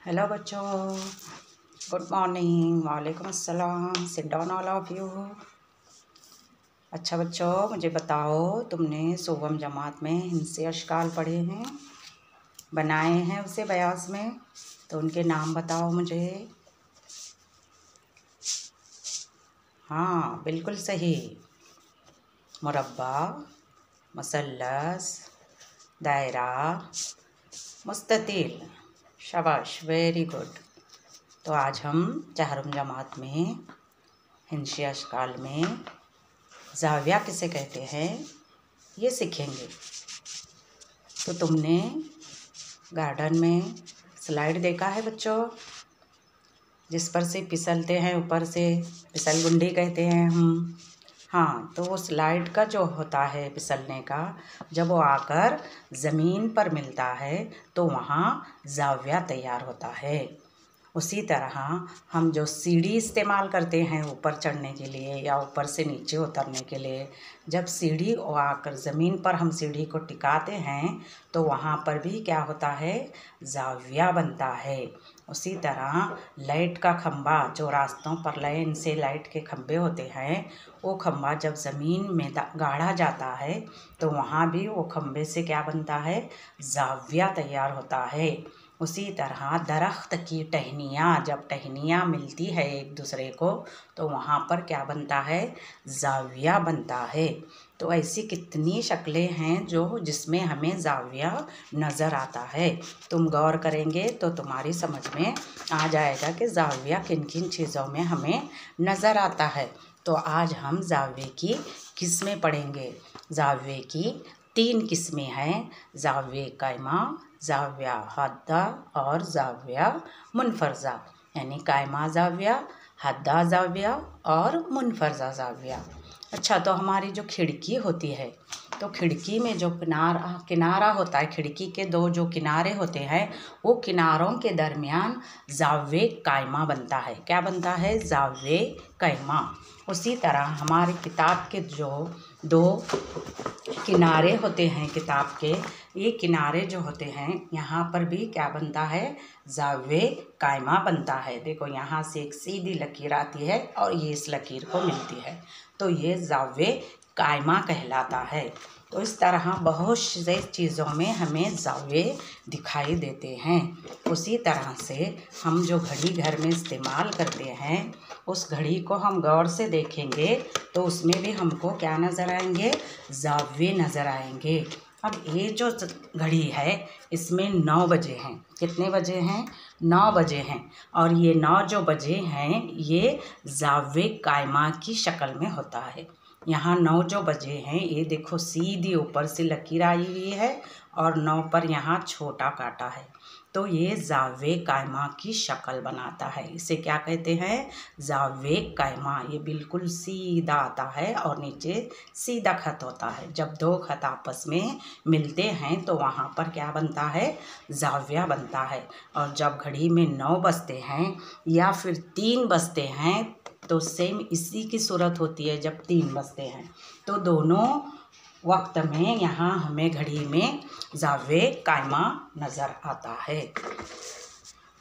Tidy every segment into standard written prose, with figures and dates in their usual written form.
Hello बच्चों, good morning, वालेकुम अस्सलाम। Sit down all of you. अच्छा बच्चों, मुझे बताओ, तुमने सोगम जमात में हिंसे अशकाल पढ़े हैं, बनाए हैं उसे बयास में, तो उनके नाम बताओ मुझे। हाँ, बिल्कुल सही। मुरब्बा, मुसल्लस, दायरा, मुस्ततिल। शाबाश, वेरी गुड। तो आज हम चहारुम जमात में हिंसे अशकाल में ज़ाविया किसे कहते हैं ये सीखेंगे। तो तुमने गार्डन में स्लाइड देखा है बच्चों, जिस पर से फिसलते हैं, ऊपर से फिसलगुंडी कहते हैं हम। हाँ, तो वो स्लाइड का जो होता है फिसलने का, जब वो आकर ज़मीन पर मिलता है तो वहाँ ज़ाविया तैयार होता है। उसी तरह हम जो सीढ़ी इस्तेमाल करते हैं ऊपर चढ़ने के लिए या ऊपर से नीचे उतरने के लिए, जब सीढ़ी आकर ज़मीन पर हम सीढ़ी को टिकाते हैं तो वहाँ पर भी क्या होता है, ज़ाविया बनता है। उसी तरह लाइट का खंभा, जो रास्तों पर लाइन से लाइट के खंभे होते हैं, वो खंभा जब ज़मीन में गाड़ा जाता है तो वहाँ भी वो खंभे से क्या बनता है, ज़ाविया तैयार होता है। उसी तरह दरख्त की टहनियाँ, जब टहनियाँ मिलती है एक दूसरे को तो वहाँ पर क्या बनता है, ज़ाविया बनता है। तो ऐसी कितनी शक्लें हैं जो जिसमें हमें ज़ाविया नज़र आता है। तुम गौर करेंगे तो तुम्हारी समझ में आ जाएगा कि ज़ाविया किन किन चीज़ों में हमें नज़र आता है। तो आज हम ज़ाविये की किस्में पढ़ेंगे। ज़ाविये की 3 किस्में हैं, ज़ाविया कायमा, ज़ाविया हद्दा और ज़ाविया मुनफरजा। यानी कायमा ज़ाविया, हद्दा ज़ाविया और मुनफरजा ज़ाविया। अच्छा, तो हमारी जो खिड़की होती है, तो खिड़की में जो किनारा होता है, खिड़की के 2 जो किनारे होते हैं, वो किनारों के दरमियान ज़ाविया कायमा बनता है। क्या बनता है, ज़ाविया कायमा। उसी तरह हमारी किताब के जो 2 किनारे होते हैं किताब के, ये किनारे जो होते हैं, यहाँ पर भी क्या बनता है, ज़ाविया कायमा बनता है। देखो, यहाँ से एक सीधी लकीर आती है और ये इस लकीर को मिलती है, तो ये ज़ाविया कायमा कहलाता है। तो इस तरह बहुत से चीज़ों में हमें ज़ाविया दिखाई देते हैं। उसी तरह से हम जो घड़ी घर में इस्तेमाल करते हैं, उस घड़ी को हम गौर से देखेंगे तो उसमें भी हमको क्या नज़र आएंगे, ज़ाविया नज़र आएंगे। अब ये जो घड़ी है इसमें 9 बजे हैं। कितने बजे हैं, 9 बजे हैं। और ये 9 जो बजे हैं ये ज़ाविया कायमा की शक्ल में होता है। यहाँ 9 जो बजे हैं, ये देखो सीधी ऊपर से लकीर आई हुई है और 9 पर यहाँ छोटा काटा है, तो ये ज़ाविया कायमा की शक्ल बनाता है। इसे क्या कहते हैं, ज़ाविया कायमा। ये बिल्कुल सीधा आता है और नीचे सीधा खत होता है। जब 2 खत आपस में मिलते हैं तो वहाँ पर क्या बनता है, ज़ाविया बनता है। और जब घड़ी में 9 बजते हैं या फिर 3 बजते हैं तो सेम इसी की सूरत होती है। जब 3 बजते हैं तो दोनों वक्त में यहाँ हमें घड़ी में ज़ाविया कायमा नज़र आता है।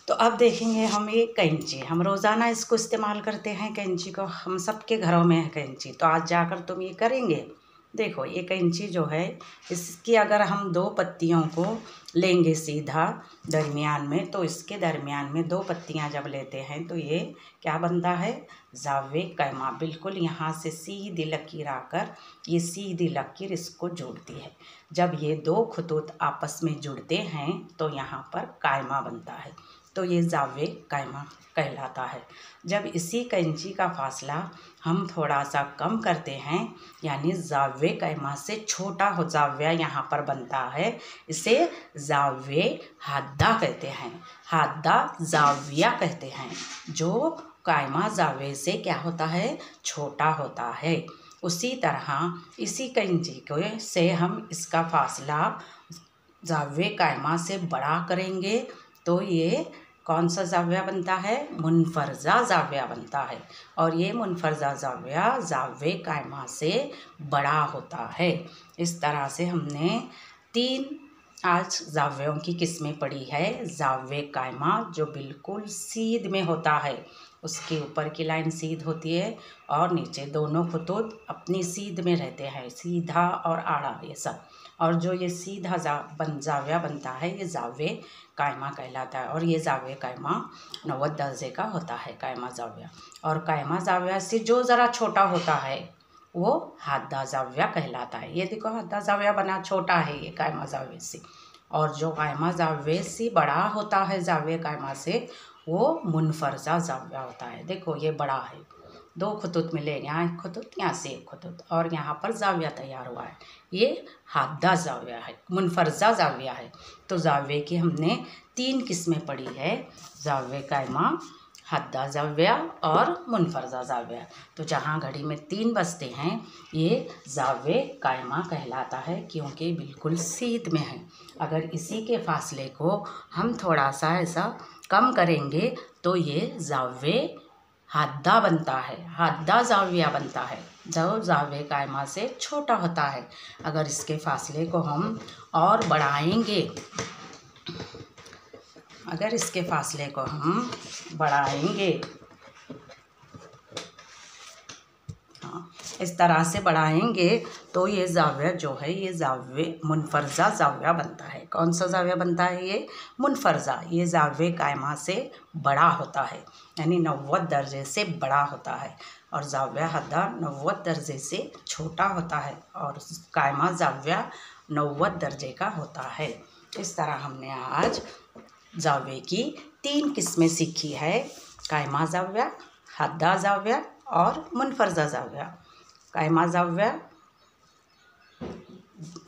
तो अब देखेंगे हम ये कैंची, हम रोज़ाना इसको इस्तेमाल करते हैं। कैंची को हम सबके घरों में है कैंची, तो आज जाकर तुम ये करेंगे। देखो, ये कैंची जो है, इसकी अगर हम 2 पत्तियों को लेंगे सीधा दरमियान में, तो इसके दरमियान में 2 पत्तियां जब लेते हैं तो ये क्या बनता है, ज़ाविया कायमा। बिल्कुल यहाँ से सीधी लकीर आकर ये सीधी लकीर इसको जोड़ती है। जब ये 2 खतूत आपस में जुड़ते हैं तो यहाँ पर कायमा बनता है, तो ये ज़ाविया कायमा कहलाता है। जब इसी कैंची का फासला हम थोड़ा सा कम करते हैं, यानी ज़ाविया कायमा से छोटा हो ज़ाविया यहाँ पर बनता है, इसे ज़ाविया हद्दा कहते हैं। हद्दा ज़ाविया कहते हैं, जो कायमा ज़ाविया से क्या होता है, छोटा होता है। उसी तरह इसी कैंची को से हम इसका फासला ज़ाविया कायमा से बड़ा करेंगे तो ये कौन सा ज़ाविया बनता है, मुनफरजा ज़ाविया बनता है। और ये मुनफरजा ज़ाविया ज़ाविया कायमा से बड़ा होता है। इस तरह से हमने 3 आज जाव्यों की किस्में पड़ी है। जाव्ये कायमा जो बिल्कुल सीध में होता है, उसके ऊपर की लाइन सीध होती है और नीचे दोनों खतूत अपनी सीध में रहते हैं, सीधा और आड़ा ये सब। और जो ये सीधा जाव्या बनता है, ये जाव्ये कायमा कहलाता है। और ये जाव्ये कायमा 90 दर्जे का होता है कायमा जाव्या। और कायमा जाव्या से जो ज़रा छोटा होता है वो हादा जाव्या कहलाता है। ये देखो हादा जाव्या बना, छोटा है ये कायमा जाव्ये से। और जो कायमा जाव्ये से बड़ा होता है जाव्ये कायमा से, वो मुनफरजा जाव्या होता है। देखो ये बड़ा है, 2 खतूत मिले, यहाँ एक खतूत, यहाँ से एक खतूत, और यहाँ पर जाव्या तैयार हुआ है। ये हादा जाव्या है, मुनफरजा जाव्या है। तो जाव्ये की हमने 3 किस्में पढ़ी है, जाव्ये कायमा, हादा जाव्या और मुनफरजा जाव्या। तो जहाँ घड़ी में 3 बजते हैं, ये जाव्ये कायमा कहलाता है, क्योंकि बिल्कुल सीध में है। अगर इसी के फासले को हम थोड़ा सा ऐसा कम करेंगे तो ये जाव्ये हादा बनता है, हादा जाव्या बनता है, जो जाव्ये कायमा से छोटा होता है। अगर इसके फासले को हम और बढ़ाएंगे, अगर इसके फासले को हम बढ़ाएंगे, हाँ इस तरह से बढ़ाएंगे, तो ये जाव्या जो है ये जाव्ये मुनफरजा जाव्या बनता है। कौन सा जाव्या बनता है? ये मुनफरजा। ये जाव्ये कायमा से बड़ा होता है, यानी 90 दर्जे से बड़ा होता है। और जाव्या हादा 90 दर्जे से छोटा होता है, और कायमा जाव्या 90 दर्जे का होता है। इस तरह हमने आज जाव्ये की 3 किस्में सीखी है, कायमा जाव्या, हादा जाव्या और मुनफरजा जाव्या। कायमा जाव्या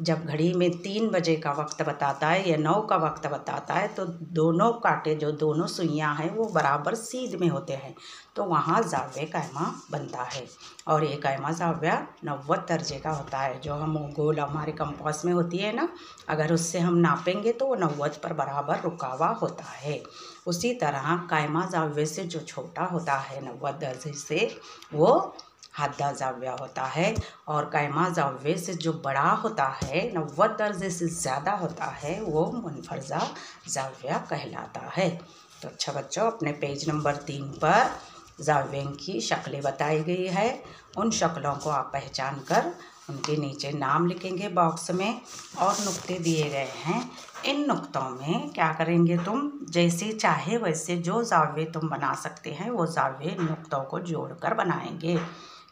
जब घड़ी में 3 बजे का वक्त बताता है या 9 का वक्त बताता है, तो दोनों कांटे, जो दोनों सुइयाँ हैं, वो बराबर सीध में होते हैं, तो वहाँ जाव्ये कायमा बनता है। और ये कायमा जाव्या 90 दर्जे का होता है। जो हम गोल हमारे कंपास में होती है ना, अगर उससे हम नापेंगे तो वो 90 पर बराबर रुका हुआ होता है। उसी तरह कायमा जाव्ये से जो छोटा होता है 90 दर्जे से, वो हादा जाव्या होता है। और कायमा जाव्ये से जो बड़ा होता है, 90 दर्जे से ज़्यादा होता है, वो मुनफरजा जाव्या कहलाता है। तो अच्छा बच्चों, अपने पेज नंबर 3 पर जाव्ये की शक्लें बताई गई है। उन शक्लों को आप पहचान कर उनके नीचे नाम लिखेंगे बॉक्स में, और नुक्ते दिए गए हैं। इन नुक्तों में क्या करेंगे, तुम जैसे चाहे वैसे जो जाव्ये तुम बना सकते हैं, वो जाव्ये नुक्तों को जोड़कर बनाएंगे।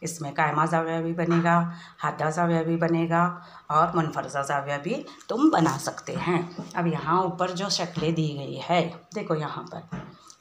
इसमें कायमा जाव्या भी बनेगा, हादा जाव्या भी बनेगा, और मुनफरजा जाव्या भी तुम बना सकते हैं। अब यहाँ ऊपर जो शक्लें दी गई है, देखो यहाँ पर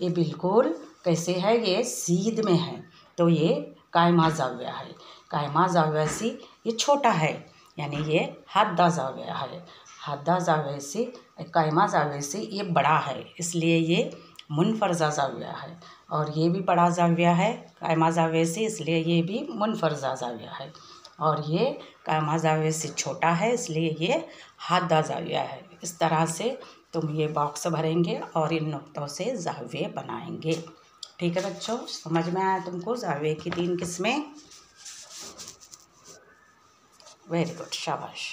ये बिल्कुल कैसे है, ये सीध में है, तो ये कायमा जाव्या है। कायमा जाव्या से ये छोटा है, यानी ये हादा जाव्या है। हादा जाव्या से, कायमा जाव्या से ये बड़ा है, इसलिए ये मुनफरजा जाव्या है। और ये भी बड़ा जाव्या है कायमा जाव्ये से, इसलिए ये भी मुनफरजा जाव्या है। और ये कायमा जाव्ये से छोटा है, इसलिए ये हादा जाव्या है। इस तरह से तुम ये बॉक्स भरेंगे और इन नुक्तों से जाव्ये बनाएंगे। ठीक है बच्चों, समझ में आया तुमको जाव्ये की 3 किस्में? वेरी गुड, शाबाश।